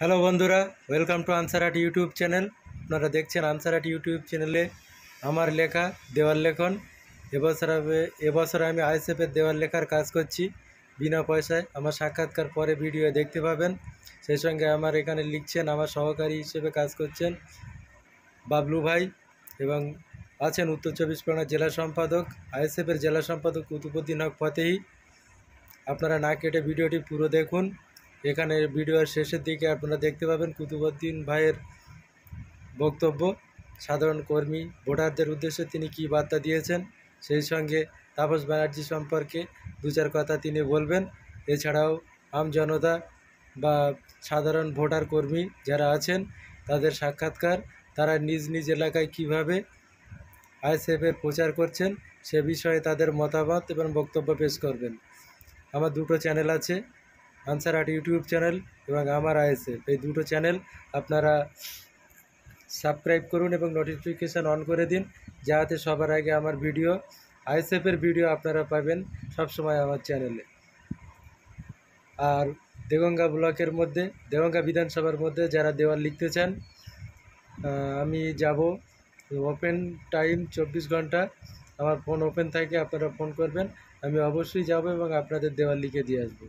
Hello বন্ধুরা, welcome to answer art YouTube channel. আপনারা দেখছেন আনসার আর্ট ইউটিউব চ্যানেলে আমার লেখা দেওয়াল লেখন। এবছর আমি আইএসএফের দেওয়াল লেখার কাজ করছি বিনা পয়সায়। আমার সাক্ষাৎকার পরে ভিডিও দেখতে পাবেন। সেই সঙ্গে আমার এখানে লিখছেন, আমার সহকারী হিসেবে কাজ করছেন বাবলু ভাই, এবং আছেন উত্তর চব্বিশ পরগনা জেলা সম্পাদক আইএসএফের জেলা সম্পাদক কুতুবুদ্দিন হক ফতেহি। আপনারা না কেটে ভিডিওটি পুরো দেখুন। এখানে ভিডিওর শেষের দিকে আপনারা দেখতে পাবেন কুতুবুদ্দিন ভাইয়ের বক্তব্য। সাধারণ কর্মী ভোটারদের উদ্দেশ্যে তিনি কী বার্তা দিয়েছেন, সেই সঙ্গে তাপস ব্যানার্জি সম্পর্কে দু চার কথা তিনি বলবেন। এছাড়াও আম জনতা বা সাধারণ ভোটার কর্মী যারা আছেন তাদের সাক্ষাৎকার, তারা নিজ নিজ এলাকায় কীভাবে আইএসএফের প্রচার করছেন সে বিষয়ে তাদের মতামত এবং বক্তব্য পেশ করবেন। আমার দুটো চ্যানেল আছে, আনসার আর্ট ইউটিউব চ্যানেল এবং আমার আইএসএফ। এই দুটো চ্যানেল আপনারা সাবস্ক্রাইব করুন এবং নোটিফিকেশান অন করে দিন, যাতে সবার আগে আমার ভিডিও আইএসএফের ভিডিও আপনারা পাবেন সবসময় আমার চ্যানেলে। আর দেগঙ্গা ব্লকের মধ্যে, দেগঙ্গা বিধানসভার মধ্যে যারা দেওয়াল লিখতে চান, আমি যাব। ওপেন টাইম 24 ঘন্টা, আমার ফোন ওপেন থাকে, আপনারা ফোন করবেন, আমি অবশ্যই যাব এবং আপনাদের দেওয়াল লিখে দিয়ে আসবো।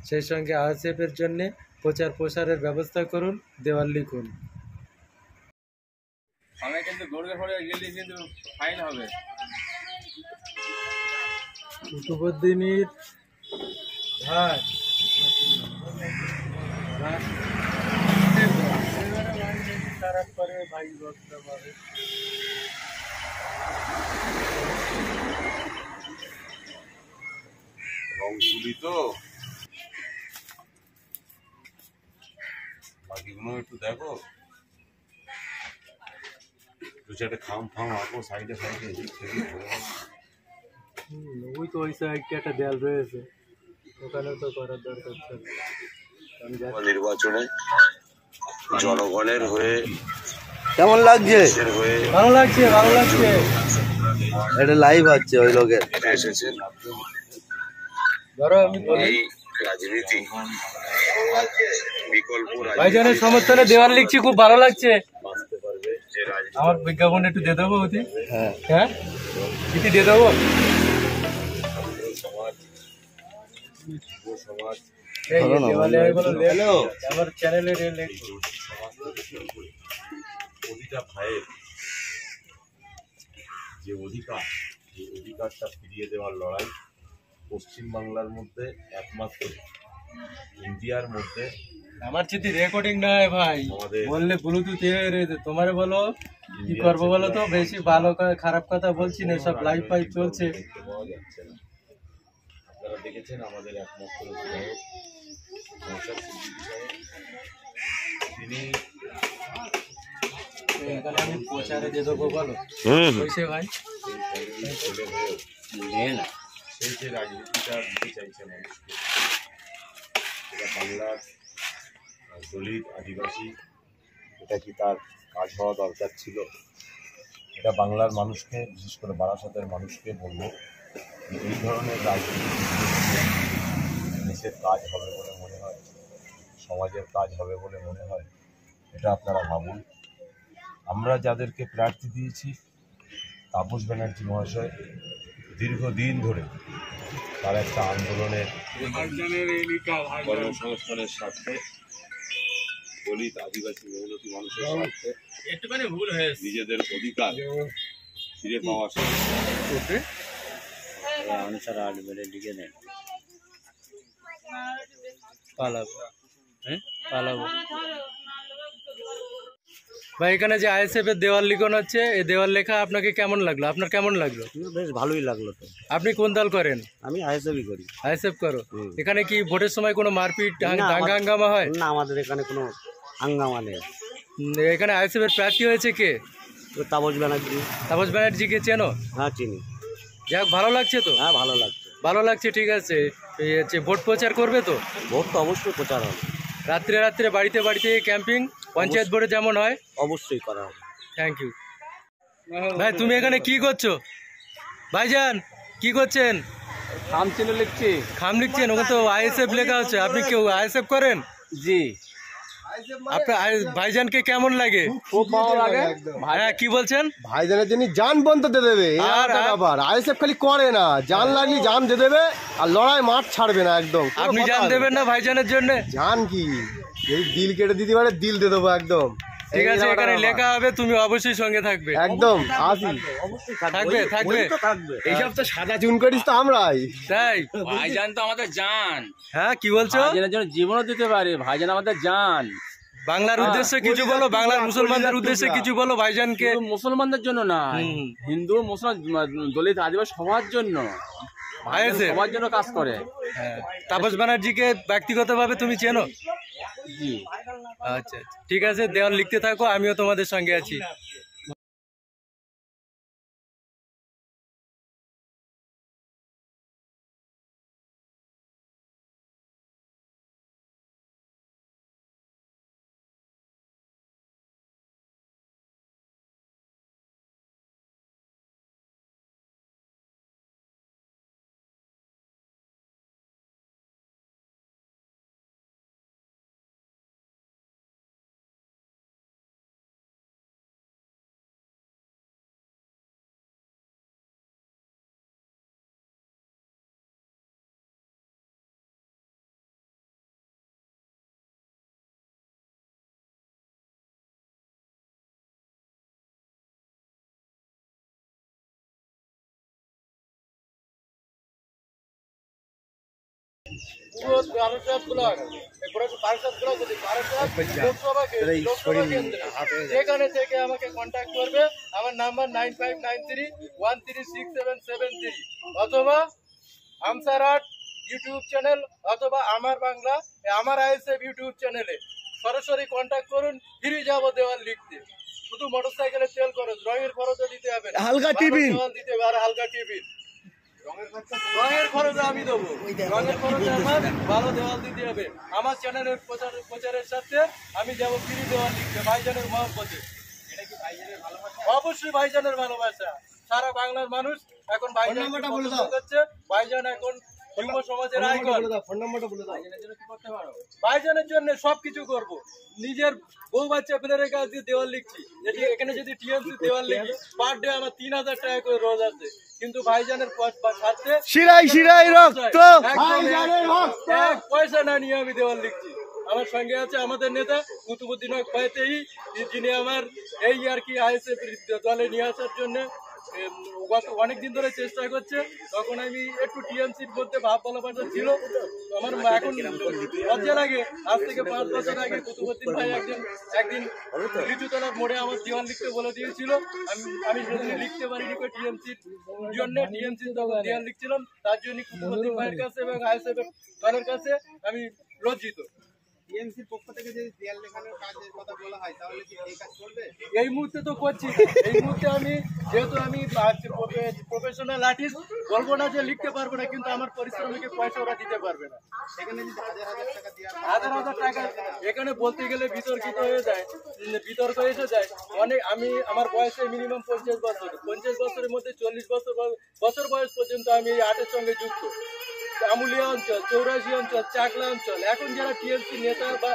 সেই সঙ্গে আইএসএফের জন্যে প্রচার প্রসারের ব্যবস্থা করুন, দেওয়াল লিখুন। আমি কিন্তু দৌড়ে পড়ে গেলে কিন্তু ফাইন হবে। কুতুবুদ্দিনের ভাই খারাপ করে ভাই বলতে পারে। রং তুলি তো বাকিগুলো একটু দেখো, দু চারটে খাম আঁকো সাইডে সাইডে। ওই তো ওই সাইডে একটা দেয়াল রয়েছে, ওখানেও তো করার দরকার ছিল। নির্বাচনে জনগণের হয়ে কেমন লাগছে? ভালো লাগছে, ভালো লাগছে। এটা লাইভ আছে ওই লোকের এসেছেন। ধরো আমি এই রাজনীতি বিকল্প ভাইজানের সমর্থনে দেওয়াল লিখছি, খুব ভালো লাগছে। বাঁচতে পারবে যে রাজনীতি। আমার বিজ্ঞাপন একটু দিয়ে দেবো অতি? হ্যাঁ হ্যাঁ, কিছু দিয়ে দেবো। সমাজ, যুব সমাজ, এই ভালো না, দেওয়ালে ভালো এগুলো লাগছে। লেখো, আমার চ্যানেলে লেখো। প্রতিটা ভাইয়ের যে অধিকার, এই অধিকারটা ফিরিয়ে দেওয়ার লড়াই পশ্চিমবাংলার মধ্যে একমাত্র, ইন্ডিয়ার মধ্যে। আমার যদি রেকর্ডিং নাই ভাই, বললে ব্লুটুথ তোমারে বলো কি করবো বলো তো। বেশি ভালো খারাপ কথা বলছি না, সব লাইভ ফাইভ চলছে। পাওয়া যাচ্ছে না। আপনারা দেখেছেন আমাদের একমাত্র বিধায়ক নওশাদ সিদ্দিকী সাহেব, তিনি এখানে আমি প্রচারে দিয়ে দেবো বলো হয়েছে ভাই। সেই যে রাজনীতিটা দিতে চাইছে মানুষকে, এটা বাংলার দলিত আদিবাসী, এটা কি তার কাজ হওয়া দরকার ছিল? এটা বাংলার মানুষকে, বিশেষ করে বারাসতের মানুষকে বলবো, এই ধরনের রাজনীতি দেশের কাজ হবে বলে মনে হয়, সমাজের কাজ হবে বলে মনে হয়, এটা আপনারা ভাবুন। আমরা যাদেরকে প্রার্থী দিয়েছি, তাপস ব্যানার্জি মহাশয় দীর্ঘদিন ধরে তার একটা আন্দোলনের কর্মসংস্থানের স্বার্থে, দলিত আদিবাসী মেহনতি মানুষের স্বার্থে, একটুখানি ভুল হয়েছে। নিজেদের অধিকার ফিরে পাওয়ার স্বার্থে আনসার আর্ট বেড়ে লিখে নেন। পালাবো, হ্যাঁ পালাবো ভাই। এখানে যে আইএসএফ এর দেওয়াল লিখন হচ্ছে, এই দেওয়াল লেখা আপনাকে কেমন লাগলো? আপনার কেমন লাগলো? বেশ ভালোই লাগলো তো। আপনি কোন দল করেন? আমি আইএসএফই করি। আইএসএফ করো। এখানে কি ভোটের সময় কোনো মারপিট দাঙ্গা হাঙ্গামা হয়? না, আমাদের এখানে কোনো হাঙ্গামা নেই। এখানে আইএসএফ এর প্রার্থী হয়েছে কে? তাপস ব্যানার্জি। তাপস ব্যানার্জিকে চেনো? হ্যাঁ চিনি। যাক, ভালো লাগছে তো? হ্যাঁ ভালো লাগছে। ভালো লাগছে, ঠিক আছে। এই হচ্ছে ভোট প্রচার করবে তো? ভোট তো অবশ্যই প্রচার হবে। রাত্রে রাত্রে বাড়িতে বাড়িতে ক্যাম্পিং, পঞ্চায়েত ভোটে যেমন হয় অবশ্যই করা হবে। থ্যাংক ইউ ভাই। তুমি এখানে কি করছো ভাইজান? কি করছেন? খাম ছিল লিখছি। খাম লিখছেন? ওখানে তো আইএসএফ লেখা হচ্ছে। আপনি কেউ আইএসএফ করেন? জি। আপনার ভাইজানকে কেমন লাগে? খুব ভালো লাগে। হ্যাঁ, কি বলছেন? ভাইজানের জন্য জান বন্ধ দিয়ে দেবে, আর ব্যাপার আইএসএফ খালি করে না, জান লাগলে জান দিয়ে দেবে, আর লড়াই মাঠ ছাড়বে না একদম। আপনি জান দেবেন না ভাইজানের জন্য? জান কি এই দিল কেটে দিতে পারে, দিল দিয়ে দেবো একদম। ঠিক আছে, এখানে লেখা হবে, তুমি অবশ্যই সঙ্গে থাকবে। একদম আসি থাকবে থাকবে। এইসব তো সাদা চুন করিস তো আমরাই। তাই? ভাইজান তো আমাদের জান। হ্যাঁ, কি বলছো? ভাইজানের জন্য জীবনও দিতে পারে, ভাইজান আমাদের জান। বাংলার উদ্দেশ্যে কিছু বলো, বাংলার মুসলমানদের উদ্দেশ্যে কিছু বলো ভাইজানকে। শুধু মুসলমানদের জন্য না, হিন্দু মুসলমান দলিত আদিবাসী সবার জন্য, সবার জন্য কাজ করে। তাপস ব্যানার্জিকে ব্যক্তিগতভাবে তুমি চেনো? জি। আচ্ছা, ঠিক আছে, দেওয়াল লিখতে থাকো, আমিও তোমাদের সঙ্গে আছি। যেখানে থেকে আমাকে কন্ট্যাক্ট করবে, আমার নাম্বার 9593136773 অথবা আমসারাট ইউটিউব চ্যানেল অথবা আমার বাংলা আমার আইএসএফ ইউটিউব চ্যানেলে সরাসরি কন্ট্যাক্ট করুন। ফিরে যাবো দেওয়াল লিখতে। শুধু মোটরসাইকেলের তেল খরচ, রঙের খরচও দিতে হবে না, হালকা টিফিন দিতে হবে, আর হালকা টিফিন। রঙের খরচ আমি দেবো, রঙের খরচ আমার, ভালো দেওয়াল দিতে হবে। আমার চ্যানেলের প্রচারের সাথে আমি যাবো ফ্রি দেওয়াল লিখতে ভাইজানের মহব্বতে। অবশ্যই ভাইজানের ভালোবাসা। সারা বাংলার মানুষ এখন ভাইজান করছে। ভাইজান এখন যুব সমাজের আইকন। ভাইজানের জন্য সবকিছু করব। নিজের বউ বাচ্চা ফেলে কাজ দিয়ে দেওয়াল লিখছি। এখানে যদি টিএমসি দেওয়াল লিখি, পার ডে আমার 3000 টাকা করে রোজ আছে, কিন্তু ভাইজানের সাথে এক পয়সা না নিয়ে আমি দেওয়াল লিখছি। আমার সঙ্গে আছে আমাদের নেতা কুতুবুদ্দিন খোয়াতেই, যিনি আমার এই আর কি আইএসএফ দলে নিয়ে আসার জন্য অনেকদিন ধরে চেষ্টা করছে। তখন আমি একটু টিএমসির মধ্যে ভাব ভালোবাসা ছিল আমার, এখন লজ্জা লাগে। আজ থেকে 5 বছর আগে কুতুবুদ্দিন ভাই একদিন লিচুতলার মোড়ে আমার দেওয়াল লিখতে বলে দিয়েছিল। আমি সেদিন লিখতে পারিনি টিএমসির জন্য, টিএমসির দেওয়াল লিখছিলাম। তার জন্য কুতুবুদ্দিন ভাইয়ের কাছে এবং আইএসএফ দলের কাছে আমি লজ্জিত। টিএমসির পক্ষ থেকে যদি দেয়াল লেখানোর কাজের কথা বলা হয়, তাহলে কি এই কাজ করবে? এই মুহূর্তে তো করছি। এই মুহূর্তে আমি যেহেতু আমি প্রফেশনাল আর্টিস্ট, বলবো না যে লিখতে পারবো না, কিন্তু আমার পরিশ্রমিকের পয়সা ওরা দিতে পারবে না। সেখানে যদি হাজার হাজার টাকা দেওয়া হাজার হাজার টাকা এখানে বলতে গেলে বিতর্কিত হয়ে যায়, বিতর্ক এসে যায় অনেক। আমি আমার বয়সে মিনিমাম 50 বছর, 50 বছরের মধ্যে 40 বছর বয়স পর্যন্ত আমি এই আর্টের সঙ্গে যুক্ত। আমুলিয়া অঞ্চল, 84 অঞ্চল, চাকলা অঞ্চল, এখন যারা টিএমসি নেতা বা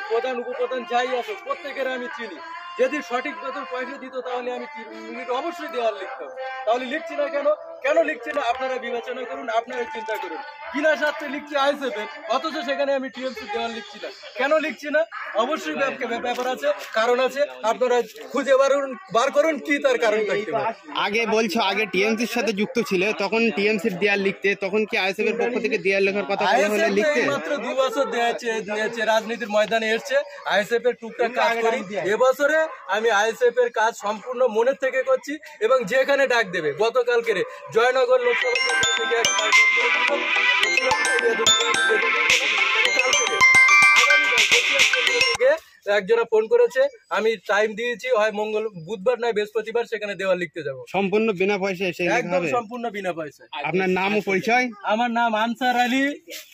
প্রধান উপপ্রধান যাই আছে, প্রত্যেকের আমি চিনি। যদি সঠিক বেতন পয়সা দিত তাহলে আমি 3 মিনিট অবশ্যই দেওয়াল লিখতাম। তাহলে লিখছি না কেন? কেন লিখছি না আপনারা বিবেচনা করুন, আপনারা চিন্তা করুন। বিনা স্বার্থে লিখছি আইএসএফ, অথচ সেখানে আমি টিএমসি দেওয়াল লিখছি না। কেন লিখছি না? অবশ্যই ব্যাপার আছে, কারণ আছে। আপনারা খুঁজে বার করুন কি তার কারণ থাকতে পারে। আগে বলছো আগে টিএমসির সাথে যুক্ত ছিল, তখন টিএমসির দেয়াল লিখতে, তখন কি আইএসএফ এর পক্ষ থেকে দেয়াল লেখার কথা বলা হলে লিখতে? মাত্র 2 বছর দিয়েছে রাজনীতির ময়দানে এসছে, আইএসএফ এর টুকটাক কাজ করি। এবছরে আমি আইএসএফ এর কাজ সম্পূর্ণ মনের থেকে করছি এবং যেখানে ডাক দেবে। গতকালকে জয়নগর লোকসভা থেকে একজনা ফোন করেছে, আমি টাইম দিয়েছি, হয় বুধবার নয় বৃহস্পতিবার সেখানে দেওয়াল লিখতে যাব। সম্পূর্ণ বিনা পয়সায়? একদম সম্পূর্ণ বিনা পয়সায়। আপনার নাম ও পরিচয়? আমার নাম আনসার আলী,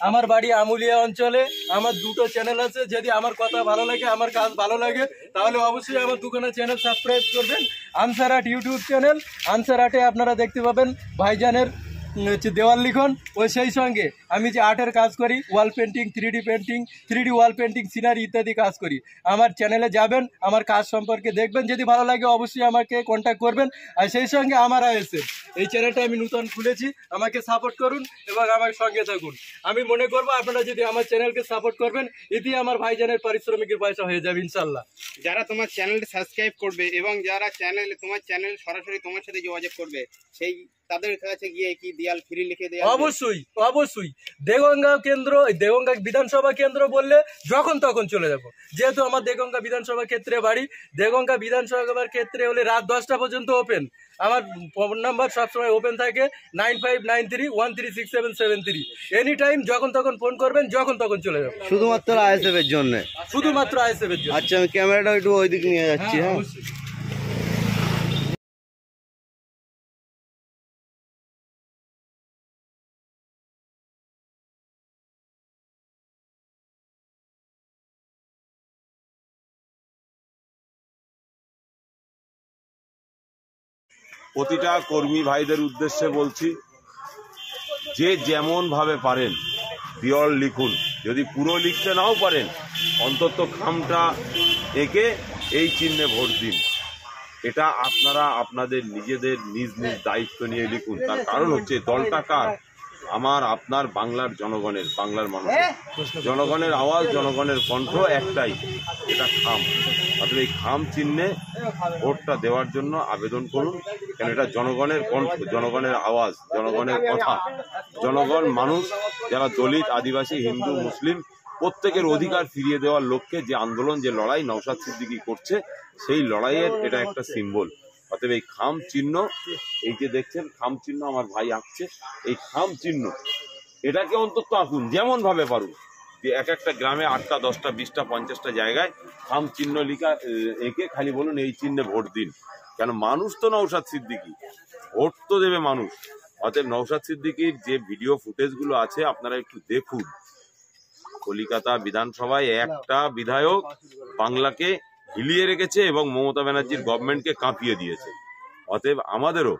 আমার বাড়ি আমুলিয়া অঞ্চলে। আমার 2টো চ্যানেল আছে। যদি আমার কথা ভালো লাগে, আমার কাজ ভালো লাগে, তাহলে অবশ্যই আমার 2খানা চ্যানেল সাবস্ক্রাইব করবেন। আনসার আট ইউটিউব চ্যানেল, আনসার আটে আপনারা দেখতে পাবেন ভাইজানের হচ্ছে দেওয়াল লিখন ও সেই সঙ্গে আমি যে আর্টের কাজ করি, wall painting, 3D painting, 3D wall painting, scenery ইত্যাদি কাজ করি। আমার চ্যানেলে যাবেন, আমার কাজ সম্পর্কে দেখবেন, যদি ভালো লাগে অবশ্যই আমাকে কন্ট্যাক্ট করবেন। আর সেই সঙ্গে আমার আইএসএফ এই চ্যানেলটা আমি নতুন খুলেছি, আমাকে সাপোর্ট করুন এবং আমার সঙ্গে থাকুন। আমি মনে করবো আপনারা যদি আমার চ্যানেলকে সাপোর্ট করবেন, এতেই আমার ভাইজানের পারিশ্রমিকের পয়সা হয়ে যাবে ইনশাল্লাহ। যারা তোমার চ্যানেলটা সাবস্ক্রাইব করবে এবং যারা তোমার চ্যানেল সরাসরি তোমার সাথে যোগাযোগ করবে, সেই তাদের কাছে গিয়ে কি দেয়াল ফ্রি লিখে দেওয়া? অবশ্যই অবশ্যই। দেগঙ্গা কেন্দ্র, দেগঙ্গা বিধানসভা কেন্দ্র বললে যখন তখন চলে যাব, যেহেতু আমার দেগঙ্গা বিধানসভা ক্ষেত্রে বাড়ি। দেগঙ্গা বিধানসভার ক্ষেত্রে হলে রাত 10টা পর্যন্ত ওপেন। আমার ফোন নাম্বার সবসময় ওপেন থাকে 9593136773। এনি টাইম যখন তখন ফোন করবেন, যখন তখন চলে যাবো। শুধুমাত্র আইএসএফ এর জন্য? শুধুমাত্র আইএসএফ এর জন্য। আচ্ছা, আমি ক্যামেরাটা একটু ওইদিকে নিয়ে যাচ্ছি। হ্যাঁ, অবশ্যই। প্রতিটা কর্মী ভাইদের উদ্দেশ্যে বলছি, যে যেমন ভাবে পারেন দেওয়াল লিখুন। যদি পুরো লিখতে নাও পারেন, অন্তত খামটা এঁকে এই চিহ্নে ভোট দিন। এটা আপনারা আপনাদের নিজেদের নিজ নিজ দায়িত্ব নিয়ে লিখুন। তার কারণ হচ্ছে দলটা কার? আমার, আপনার, বাংলার জনগণের, বাংলার মানুষের। জনগণের আওয়াজ, জনগণের কণ্ঠ একটাই, এটা খাম। অর্থাৎ এই খাম চিহ্নে ভোটটা দেওয়ার জন্য আবেদন করুন, কেন এটা জনগণের কণ্ঠ, জনগণের আওয়াজ, জনগণের কথা। জনগণ, মানুষ যারা দলিত, আদিবাসী, হিন্দু, মুসলিম, প্রত্যেকের অধিকার ফিরিয়ে দেওয়ার লক্ষ্যে যে আন্দোলন, যে লড়াই নওশাদ সিদ্দিকী করছে, সেই লড়াইয়ের এটা একটা সিম্বল। অতএব এই খাম চিহ্ন, এই যে দেখছেন খাম চিহ্ন আমার ভাই আঁকছে, এই খাম চিহ্ন এটাকে অন্তত আঁকুন যেমন ভাবে পারুন। যে এক একটা গ্রামে 8টা, 10টা, 20টা, 50টা জায়গায় খাম চিহ্ন লিখা এঁকে খালি বলুন এই চিহ্নে ভোট দিন। কেন? মানুষ তো নওশাদ সিদ্দিকী, ভোট তো দেবে মানুষ। অতএব নওশাদ সিদ্দিকীর যে ভিডিও ফুটেজগুলো আছে আপনারা একটু দেখুন। কলিকাতা বিধানসভায় একটা বিধায়ক বাংলাকে হিলিয়ে রেখেছে এবং মমতা ব্যানার্জির গভর্নমেন্টকে কাঁপিয়ে দিয়েছে। অতএব আমাদেরও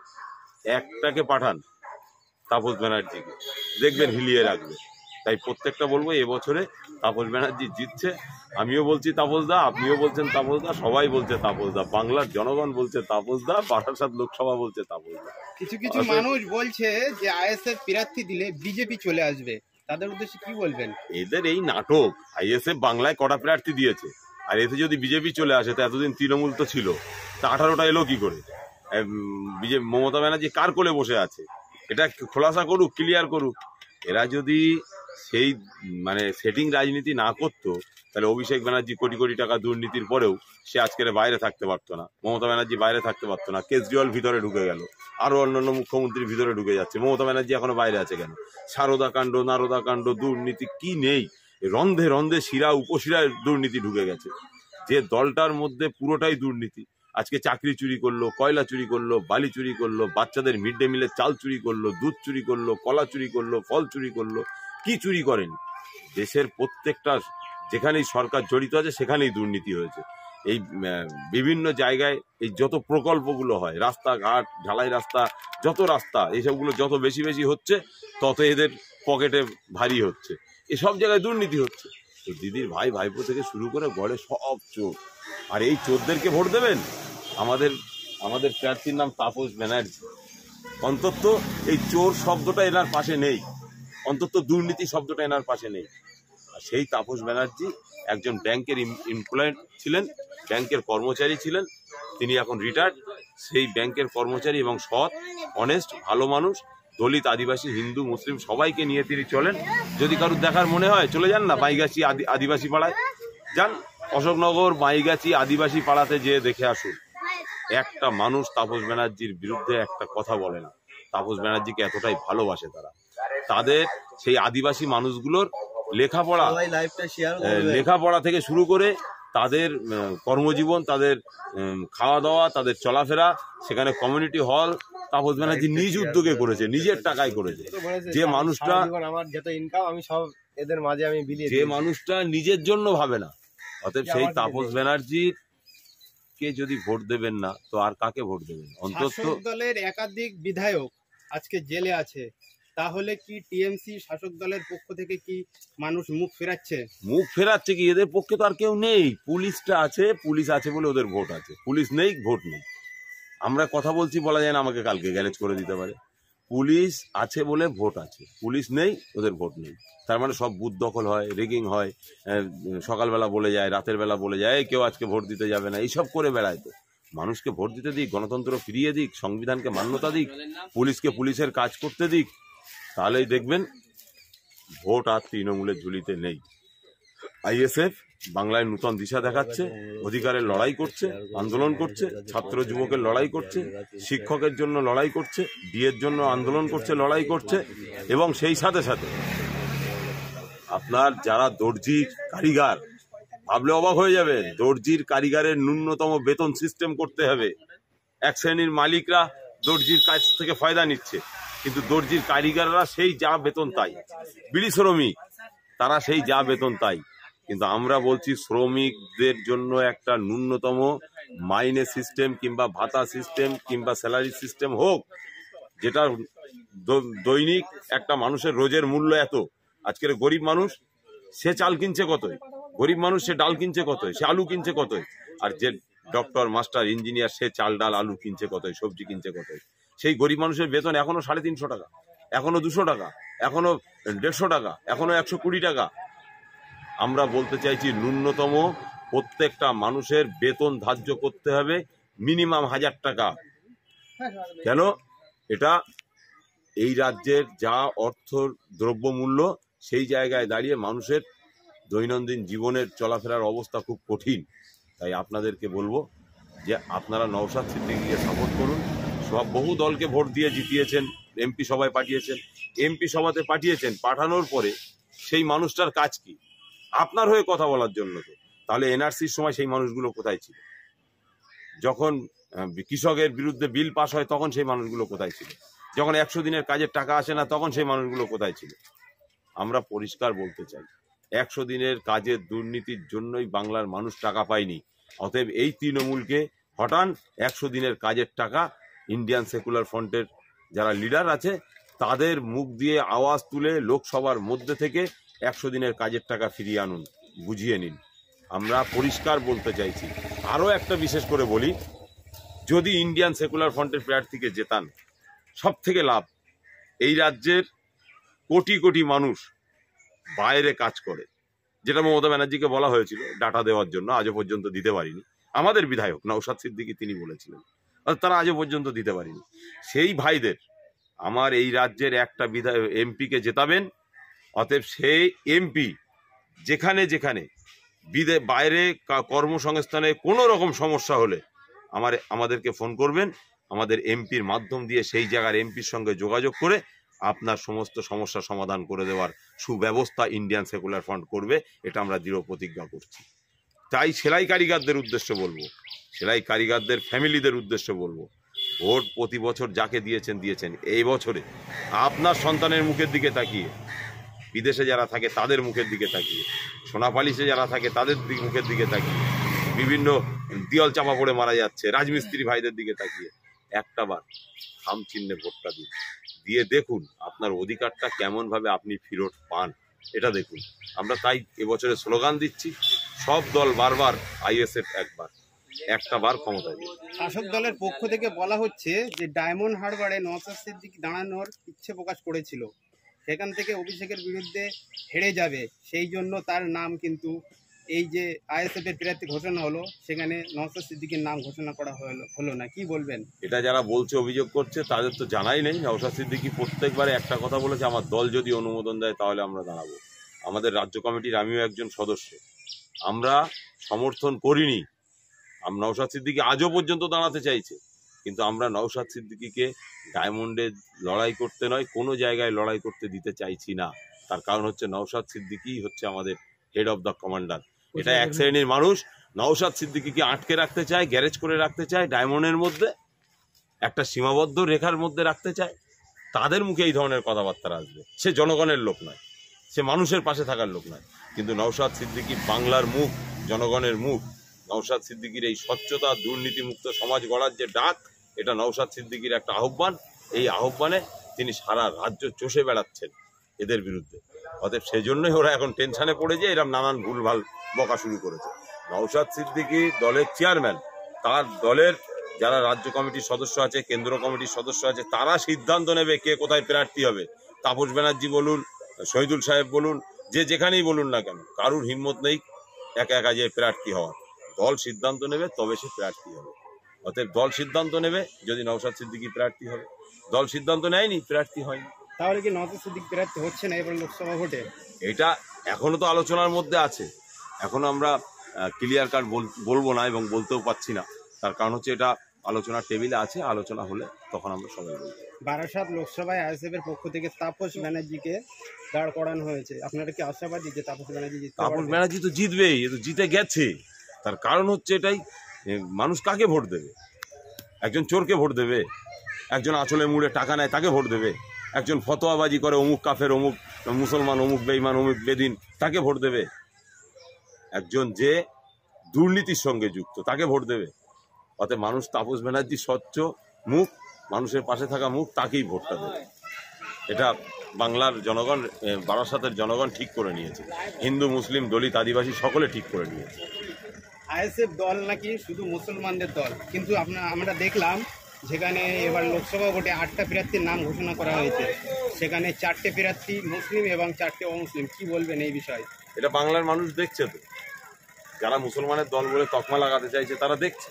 একটাকে পাঠান, তাপস ব্যানার্জিকে, দেখবেন হিলিয়ে রাখবে। তাই প্রত্যেকটা বলবো, এবছরে তাপস ব্যানার্জি জিতছে। আমিও বলছি তাপসদা, আপনিও বলছেন তাপসদা, সবাই বলছে তাপসদা, বাংলার জনগণ বলছে তাপসদা, বারাসাত লোকসভা বলছে তাপসদা। কিছু কিছু মানুষ বলছে যে আইএসএফ প্রার্থী দিলে বিজেপি চলে আসবে, তাদের উদ্দেশ্যে কি বলবেন? এদের এই নাটক। আইএসএফ বাংলায় কটা প্রার্থী দিয়েছে, আর এতে যদি বিজেপি চলে আসে, তো এতদিন তৃণমূল তো ছিল, তা 18টা এলো কি করে? মমতা ব্যানার্জি কার কোলে বসে আছে? এটা খোলাসা করুক, ক্লিয়ার করুক। এরা যদি সেই মানে সেটিং রাজনীতি না করতো, তাহলে অভিষেক ব্যানার্জি কোটি কোটি টাকা দুর্নীতির পরেও সে আজকের বাইরে থাকতে পারতো না, মমতা ব্যানার্জি বাইরে থাকতে পারতো না। কেজরিওয়াল ভিতরে ঢুকে গেল, আরো অন্যান্য মুখ্যমন্ত্রী ভিতরে ঢুকে যাচ্ছে, মমতা ব্যানার্জি এখনো বাইরে আছে কেন? সারদা কাণ্ড, নারদা কাণ্ড, দুর্নীতি কি নেই? রন্ধে রন্ধে শিরা উপশিরায় দুর্নীতি ঢুকে গেছে। যে দলটার মধ্যে পুরোটাই দুর্নীতি। আজকে চাকরি চুরি করলো, কয়লা চুরি করলো, বালি চুরি করলো, বাচ্চাদের মিড ডে মিলের চাল চুরি করলো, দুধ চুরি করলো, কলা চুরি করলো, ফল চুরি করলো। কি চুরি করেনি? দেশের প্রত্যেকটা যেখানেই সরকার জড়িত আছে সেখানেই দুর্নীতি হয়েছে। এই বিভিন্ন জায়গায় এই যত প্রকল্পগুলো হয়, রাস্তাঘাট, ঢালাই রাস্তা, যত রাস্তা, এইসবগুলো যত বেশি বেশি হচ্ছে, তত এদের পকেটে ভারী হচ্ছে। এসব জায়গায় দুর্নীতি হচ্ছে। তো দিদির ভাই ভাইপো থেকে শুরু করে গড়ে সব চোর। আর এই চোরদেরকে ভোট দেবেন? আমাদের প্রার্থীর নাম তাপস ব্যানার্জি। অন্তত এই চোর শব্দটা এনার পাশে নেই, অন্তত দুর্নীতি শব্দটা এনার পাশে নেই। আর সেই তাপস ব্যানার্জি একজন ব্যাংকের এমপ্লয়ি ছিলেন, ব্যাংকের কর্মচারী ছিলেন। তিনি এখন রিটায়ার্ড। সেই ব্যাংকের কর্মচারী এবং সৎ, অনেস্ট, ভালো মানুষ। দলিত, আদিবাসী, হিন্দু, মুসলিম সবাইকে নিয়ে তিনি চলেন। যদি কারুর দেখার মনে হয় চলে যান না বাইগাছি আদিবাসী পাড়ায়, যান অশোকনগর বাইগাছি আদিবাসী পাড়াতে যেয়ে দেখে আসুন। একটা মানুষ তাপস ব্যানার্জির বিরুদ্ধে একটা কথা বলে না। তাপস ব্যানার্জিকে এতটাই ভালোবাসে তারা। তাদের সেই আদিবাসী মানুষগুলোর লেখাপড়া থেকে শুরু করে তাদের কর্মজীবন, তাদের খাওয়া দাওয়া, তাদের চলাফেরা, সেখানে কমিউনিটি হল তাপস ব্যানার্জি নিজ উদ্যোগে করেছে, নিজের টাকায় করেছে। যে মানুষটা আমার যত ইনকাম আমি সব এদের মাঝে আমি বিলিয়ে দিই। যে মানুষটা নিজের জন্য ভাবে না। অতএব সেই তাপস ব্যানার্জির কে যদি ভোট দেবেন না, তো আর কাকে ভোট দেবেন? অন্তত দলের একাধিক বিধায়ক আজকে জেলে আছে, তাহলে কি টিএমসি শাসক দলের পক্ষ থেকে কি মানুষ মুখ ফেরাচ্ছে? মুখ ফেরাচ্ছে কি? এদের পক্ষে তো আর কেউ নেই। পুলিশটা আছে, পুলিশ আছে বলে ওদের ভোট আছে। পুলিশ নেই, ভোট নেই। আমরা কথা বলছি, বলা যায় না আমাকে কালকে গ্যারেজ করে দিতে পারে। পুলিশ আছে বলে ভোট আছে, পুলিশ নেই, ওদের ভোট নেই। তার মানে সব বুথ দখল হয়, রেগিং হয়, সকালবেলা বলে যায়, রাতের বেলা বলে যায় কেউ আজকে ভোট দিতে যাবে না, এইসব করে বেড়ায়। তো মানুষকে ভোট দিতে দিক, গণতন্ত্র ফিরিয়ে দিক, সংবিধানকে মান্যতা দিক, পুলিশকে পুলিশের কাজ করতে দিক, তাহলেই দেখবেন ভোট আর তৃণমূলের ঝুলিতে নেই। আইএসএফ বাংলায় নূতন দিশা দেখাচ্ছে, অধিকারের লড়াই করছে, আন্দোলন করছে, ছাত্র যুবকের লড়াই করছে, শিক্ষকের জন্য লড়াই করছে, বিয়ের জন্য আন্দোলন করছে, লড়াই করছে। এবং সেই সাথে সাথে আপনার যারা দর্জির কারিগর, ভাবলে অবাক হয়ে যাবে, দর্জির কারিগরের ন্যূনতম বেতন সিস্টেম করতে হবে। এক শ্রেণীর মালিকরা দর্জির কাছ থেকে ফায়দা নিচ্ছে, কিন্তু দর্জির কারিগররা সেই যা বেতন তাই। বিড়ি শ্রমিক তারা সেই যা বেতন তাই। কিন্তু আমরা বলছি শ্রমিকদের জন্য একটা ন্যূনতম মাইনে সিস্টেম কিংবা ভাতা সিস্টেম কিংবা স্যালারি সিস্টেম হোক, যেটা দৈনিক একটা মানুষের রোজের মূল্য এত। আজকের গরিব মানুষ সে চাল কিনছে কতই, গরিব মানুষ সে ডাল কিনছে কতই, সে আলু কিনছে কতই, আর যে ডক্টর, মাস্টার, ইঞ্জিনিয়ার সে চাল ডাল আলু কিনছে কতই, সবজি কিনছে কতই। সেই গরিব মানুষের বেতন এখনো 350 টাকা, এখনো 200 টাকা, এখনো 150 টাকা, এখনো 120 টাকা। আমরা বলতে চাইছি ন্যূনতম প্রত্যেকটা মানুষের বেতন ধার্য করতে হবে মিনিমাম 1000 টাকা। কেন? এটা এই রাজ্যের যা অর্থ দ্রব্যমূল্য, সেই জায়গায় দাঁড়িয়ে মানুষের দৈনন্দিন জীবনের চলাফেরার অবস্থা খুব কঠিন। তাই আপনাদেরকে বলবো যে আপনারা নওশাদ সিদ্দিকীকে সাপোর্ট করুন। সব বহু দলকে ভোট দিয়ে জিতিয়েছেন, এমপি সভায় পাঠিয়েছেন, এমপি সভাতে পাঠিয়েছেন, পাঠানোর পরে সেই মানুষটার কাজ কি? আপনার হয়ে কথা বলার জন্য। তো তাহলে এনআরসির সময় সেই মানুষগুলো কোথায় ছিল? যখন কৃষকের বিরুদ্ধে বিল পাস হয় তখন সেই মানুষগুলো কোথায় ছিল? যখন 100 দিনের কাজের টাকা আসে না তখন সেই মানুষগুলো কোথায় ছিল? আমরা পরিষ্কার বলতে চাই, 100 দিনের কাজের দুর্নীতির জন্যই বাংলার মানুষ টাকা পায়নি। অতএব এই তৃণমূলকে হটান, 100 দিনের কাজের টাকা ইন্ডিয়ান সেকুলার ফ্রন্টের যারা লিডার আছে তাদের মুখ দিয়ে আওয়াজ তুলে লোকসভার মধ্যে থেকে 100 দিনের কাজের টাকা ফিরিয়ে আনুন, বুঝিয়ে নিন। আমরা পরিষ্কার বলতে চাইছি। আরও একটা বিশেষ করে বলি, যদি ইন্ডিয়ান সেকুলার ফ্রন্টের প্রার্থীকে জেতান, সব থেকে লাভ, এই রাজ্যের কোটি কোটি মানুষ বাইরে কাজ করে, যেটা মমতা ব্যানার্জিকে বলা হয়েছিল ডাটা দেওয়ার জন্য, আজও পর্যন্ত দিতে পারিনি। আমাদের বিধায়ক নওশাদ সিদ্দিকী তিনি বলেছিলেন, তারা আজও পর্যন্ত দিতে পারিনি। সেই ভাইদের আমার এই রাজ্যের একটা এমপিকে জেতাবেন। অতএব সেই এমপি যেখানে যেখানে বাইরে কর্মসংস্থানে কোনো রকম সমস্যা হলে আমাদেরকে ফোন করবেন, আমাদের এমপির মাধ্যম দিয়ে সেই জায়গার এমপির সঙ্গে যোগাযোগ করে আপনার সমস্ত সমস্যা সমাধান করে দেওয়ার সুব্যবস্থা ইন্ডিয়ান সেকুলার ফ্রন্ট করবে। এটা আমরা দৃঢ় প্রতিজ্ঞা করছি। তাই সেলাই কারিগরদের উদ্দেশ্যে বলবো, সেলাই কারিগরদের ফ্যামিলিদের উদ্দেশ্যে বলবো, ভোট প্রতি বছর যাকে দিয়েছেন, এই বছরে আপনার সন্তানের মুখের দিকে তাকিয়ে, বিদেশে যারা থাকে তাদের মুখের দিকে তাকিয়ে, সোনাপালিশে যারা থাকে তাদের মুখের দিকে তাকিয়ে, বিভিন্ন দিয়াল চাপা পড়ে মারা যাচ্ছে রাজমিস্ত্রি ভাইদের দিকে তাকিয়ে একটা বার থাম চিহ্নে ভোটটা দিন, দিয়ে দেখুন আপনার অধিকারটা কেমন ভাবে আপনি ফেরত পান, এটা দেখুন। আমরা তাই এবছরে স্লোগান দিচ্ছি, সব দল বারবার, আইএসএফ একবার, একটা বার ক্ষমতায় দিন। শাসক দলের পক্ষ থেকে বলা হচ্ছে যে ডায়মন্ড হারবারে নওশাদ সিদ্দিকী দাঁড়ানোর ইচ্ছে প্রকাশ করেছিল, সেখান থেকে অভিষেকের বিরুদ্ধে হেরে যাবে, সেই জন্য তার নাম কিন্তু এই যে আইএসএফ এর প্রার্থী ঘোষণা হলো সেখানে নওশাদ সিদ্দিকীর নাম ঘোষণা করা হলো না। কি বলবেন? এটা যারা বলছে, অভিযোগ করছে, তাদের তো জানাই নেই। নওশাদ সিদ্দিকী প্রত্যেকবারে একটা কথা বলেছে, আমার দল যদি অনুমোদন দেয় তাহলে আমরা দাঁড়াবো। আমাদের রাজ্য কমিটির আমিও একজন সদস্য, আমরা সমর্থন করিনি। নওশাদ সিদ্দিকী আজও পর্যন্ত দাঁড়াতে চাইছে, কিন্তু আমরা নওশাদ সিদ্দিকীকে ডায়মন্ডে লড়াই করতে নয়, কোনো জায়গায় লড়াই করতে দিতে চাইছি না। তার কারণ হচ্ছে নওশাদ সিদ্দিকী হচ্ছে আমাদের হেড অফ দ্য কমান্ডার। এটা এক শ্রেণীর মানুষ নওশাদ সিদ্দিকীকে আটকে রাখতে চায়, গ্যারেজ করে রাখতে চায়, ডায়মন্ডের মধ্যে একটা সীমাবদ্ধ রেখার মধ্যে রাখতে চায়। তাদের মুখে এই ধরনের কথাবার্তা আসবে। সে জনগণের লোক নয়, সে মানুষের পাশে থাকার লোক নয়। কিন্তু নওশাদ সিদ্দিকী বাংলার মুখ, জনগণের মুখ। নওশাদ সিদ্দিকীর এই স্বচ্ছতা, দুর্নীতিমুক্ত সমাজ গড়ার যে ডাক, এটা নওশাদ সিদ্দিকীর একটা আহ্বান। এই আহ্বানে তিনি সারা রাজ্য চষে বেড়াচ্ছেন এদের বিরুদ্ধে। অতএব সেজন্যই ওরা এখন টেনশনে পড়ে যে এরকম নানান ভুলভাল বকা শুরু করেছে। নওশাদ সিদ্দিকী দলের চেয়ারম্যান, তার দলের যারা রাজ্য কমিটির সদস্য আছে, কেন্দ্র কমিটির সদস্য আছে, তারা সিদ্ধান্ত নেবে কে কোথায় প্রার্থী হবে। তাপস ব্যানার্জি বলুন, শহীদুল সাহেব বলুন, যে যেখানেই বলুন না কেন, কারুর হিম্মত নেই একা একা যে প্রার্থী হওয়ার। দল সিদ্ধান্ত নেবে তবে সে প্রার্থী হবে। অতএব দল সিদ্ধান্ত নেবে যদি নওশাদ সিদ্দিকী প্রার্থী হবে। দল সিদ্ধান্ত নেয়নি, প্রার্থী হয়নি। তাহলে কি নওশাদ সিদ্দিকী প্রার্থী হচ্ছে না এবার লোকসভা ভোটে? এটা এখনো তো আলোচনার মধ্যে আছে, এখনো আমরা ক্লিয়ার কাট বলবো না এবং বলতেও পাচ্ছি না। তার কারণ হচ্ছে এটা আলোচনার টেবিলে আছে, আলোচনা হলে তখন আমরা সবাই বলবো। বারাসাত লোকসভায় আইএসএফ এর পক্ষ থেকে তাপস ব্যানার্জিকে দাঁড় করানো হয়েছে, আপনারা কি আশাবাদী যে তাপস ব্যানার্জি জিততে তাপস পারবে? ব্যানার্জি তো জিতবেই, এ তো জিতে গেছে। তার কারণ হচ্ছে এটাই, মানুষ কাকে ভোট দেবে? একজন চোরকে ভোট দেবে? একজন আঁচলে মুড়ে টাকা নেয় তাকে ভোট দেবে? একজন ফতোয়াবাজি করে অমুক কাফের, অমুক মুসলমান, অমুক বেঈমান, অমুক বেদিন, তাকে ভোট দেবে? একজন যে দুর্নীতির সঙ্গে যুক্ত তাকে ভোট দেবে? অতএব মানুষ তাপস ব্যানার্জি স্বচ্ছ মুখ, মানুষের পাশে থাকা মুখ, তাকেই ভোটটা দেবে। এটা বাংলার জনগণ, বারাসাতের জনগণ ঠিক করে নিয়েছে। হিন্দু, মুসলিম, দলিত, আদিবাসী সকলে ঠিক করে নিয়েছে। আইএসএফ দল নাকি শুধু মুসলমানদের দল, কিন্তু আমরা দেখলাম যেখানে এবার লোকসভা ভোটে 8টা প্রার্থীর নাম ঘোষণা করা হয়েছে, সেখানে 4টে প্রার্থী মুসলিম এবং 4টে অমুসলিম। কি বলবেন এই বিষয়ে? এটা বাংলার মানুষ দেখছে তো, যারা মুসলমানের দল বলে তকমা লাগাতে চাইছে তারা দেখছে,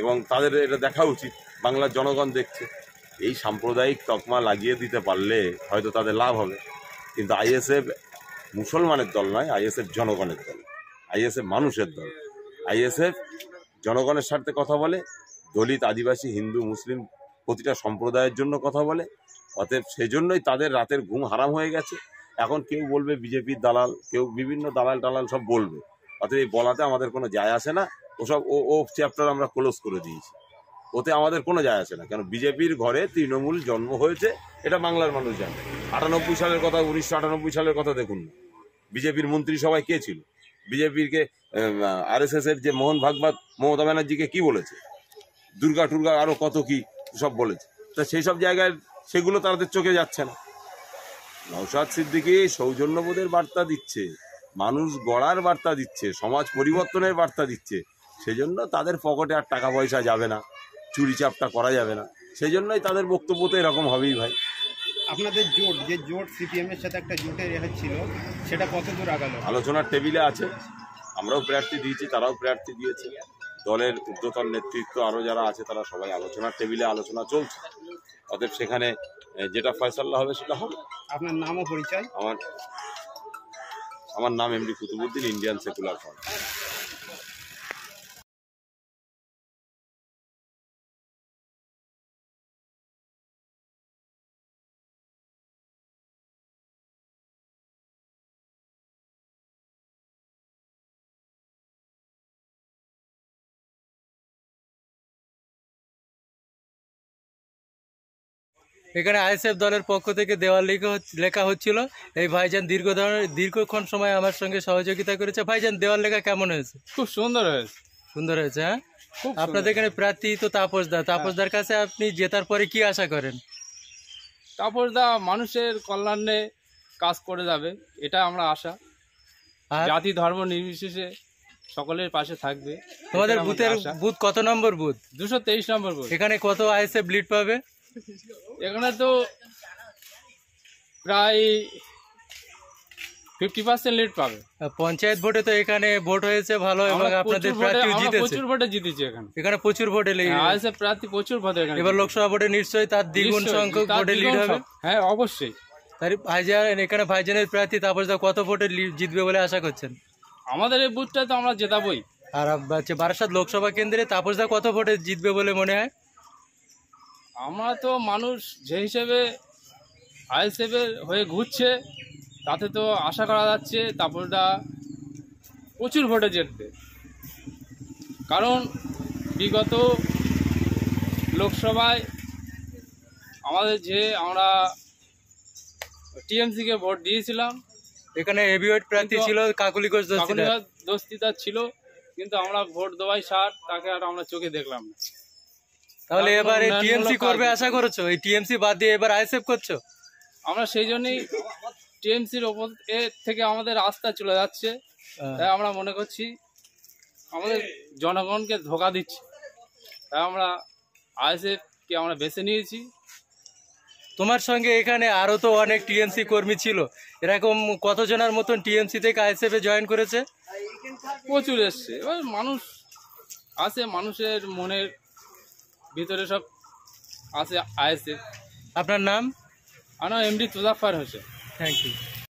এবং তাদের এটা দেখা উচিত। বাংলার জনগণ দেখছে। এই সাম্প্রদায়িক তকমা লাগিয়ে দিতে পারলে হয়তো তাদের লাভ হবে, কিন্তু আইএসএফ মুসলমানের দল নয়, আইএসএফ জনগণের দল, আইএসএফ মানুষের দল। আইএসএফ জনগণের স্বার্থে কথা বলে, দলিত, আদিবাসী, হিন্দু, মুসলিম প্রতিটা সম্প্রদায়ের জন্য কথা বলে। অতএব সেজন্যই তাদের রাতের ঘুম হারাম হয়ে গেছে। এখন কেউ বলবে বিজেপির দালাল, কেউ বিভিন্ন দালাল টালাল সব বলবে। অতএব এই বলাতে আমাদের কোনো যায় আসে না। ওসব ও চ্যাপ্টার আমরা ক্লোজ করে দিয়েছি, ওতে আমাদের কোনো যায় আসে না। কেন বিজেপির ঘরে তৃণমূল জন্ম হয়েছে, এটা বাংলার মানুষ জানে। 98 সালের কথা, 1998 সালের কথা দেখুন না, বিজেপির মন্ত্রী সবাই কে ছিল? বিজেপির কে আরএসএস এর যে মোহন ভাগবত মমতা ব্যানার্জিকে কি বলেছে? দুর্গা টুর্গা আরো কত কি সব বলেছে। তা সেই সব জায়গায় সেগুলো তাদের চোখে যাচ্ছে না। নওশাদ সিদ্দিকী সৌজন্যবোধের বার্তা দিচ্ছে, মানুষ গড়ার বার্তা দিচ্ছে, সমাজ পরিবর্তনের বার্তা দিচ্ছে। সেজন্য তাদের পকেটে আর টাকা পয়সা যাবে না, চুরি চাপটা করা যাবে না। সেই জন্যই তাদের বক্তব্য তো এরকম হবেই ভাই। আপনাদের জোট, যে জোট সিপিএম এর সাথে একটা জোটের ছিল, সেটা কত দূর আগালো? আলোচনার টেবিলে আছে, আমরাও প্রার্থী দিয়েছি, তারাও প্রার্থী দিয়েছে। দলের ঊর্ধ্বতন নেতৃত্ব আরও যারা আছে তারা সবাই আলোচনার টেবিলে আলোচনা চলছে। অতএব সেখানে যেটা ফয়সাল্লা হবে সেটা হবে। আপনার নাম ও পরিচয়? আমার নাম MD Qutubuddin, Indian secular front. এখানে আইএসএফ দলের পক্ষ থেকে দেওয়াল লেখা হচ্ছিল। এই ভাইজান দীর্ঘক্ষণ সময় আমার সঙ্গে সহযোগিতা করেছে। ভাইজান, দেওয়াল লেখা কেমন হয়েছে? খুব সুন্দর হয়েছে। সুন্দর হয়েছে, হ্যাঁ। আপনাদের এখানে প্রার্থী তো তাপসদার কাছে আপনি জেতার পরে কি আশা করেন? তাপসদা মানুষের কল্যাণে কাজ করে যাবে, এটা আমরা আশা। জাতি ধর্ম নির্বিশেষে সকলের পাশে থাকবে। তোমাদের বুথ কত নম্বর বুথ? 223 নম্বর বুথ। এখানে কত আইএসএফ লিড পাবে? এখানে তো প্রায় 50% লিড পাবে। পঞ্চায়েত ভোটে তো এখানে ভোট হয়েছে ভালো, এবং আপনাদের প্রার্থী জিতেছে। প্রচুর ভোটে জিতেছে এখানে প্রচুর ভোটে আইএসএফ প্রার্থী প্রচুর ভোটে। এবার লোকসভা ভোটে নিশ্চয়ই তার দ্বিগুণ সংখ্যক ভোটে লিড হবে। হ্যাঁ, অবশ্যই। তাই এখানে ভাইজানের প্রার্থী তাপসদা কত ভোটে জিতবে বলে আশা করছেন? আমাদের এই বুথটা তো আমরা জেতাবই। আর বারাসাত লোকসভা কেন্দ্রে তাপসদা কত ভোটে জিতবে বলে মনে হয়? আমরা তো মানুষ যে হিসেবে আইএসএফ এর হয়ে ঘুরছে, তাতে তো আশা করা যাচ্ছে তাপসদা প্রচুর ভোটে জিতবে। কারণ বিগত লোকসভায় আমরা টিএমসি কে ভোট দিয়েছিলাম, এখানে হেভিওয়েট প্রার্থী ছিল কাকুলি ঘোষ দস্তিদার ছিল, কিন্তু আমরা ভোট দেওয়াই সার, তাকে আর আমরা চোখে দেখলাম না। তাহলে তার কোনো এবারে উন্নয়নমূলক টিএমসি কাজ করবে হচ্ছে আশা করছো, এই টিএমসি বাদ দিয়ে এবার আইএসএফ করছো? আমরা সেই জন্যই টিএমসির ওপর থেকে আমাদের আস্থা চলে যাচ্ছে, তাই আমরা মনে করছি আমাদের জনগণকে ধোঁকা দিচ্ছে, তাই আমরা আইএসএফকে আমরা বেছে নিয়েছি। তোমার সঙ্গে এখানে আরো তো অনেক টিএমসি কর্মী ছিল, এরকম কতজনের মতন টিএমসি থেকে আইএসএফ এ জয়েন করেছে? প্রচুর এসছে। এবার মানুষ আছে, মানুষের মনের ভিতরে সব আছে আইএসএফ। আপনার নাম? আমার MD Tozafar Hossain. Thank you.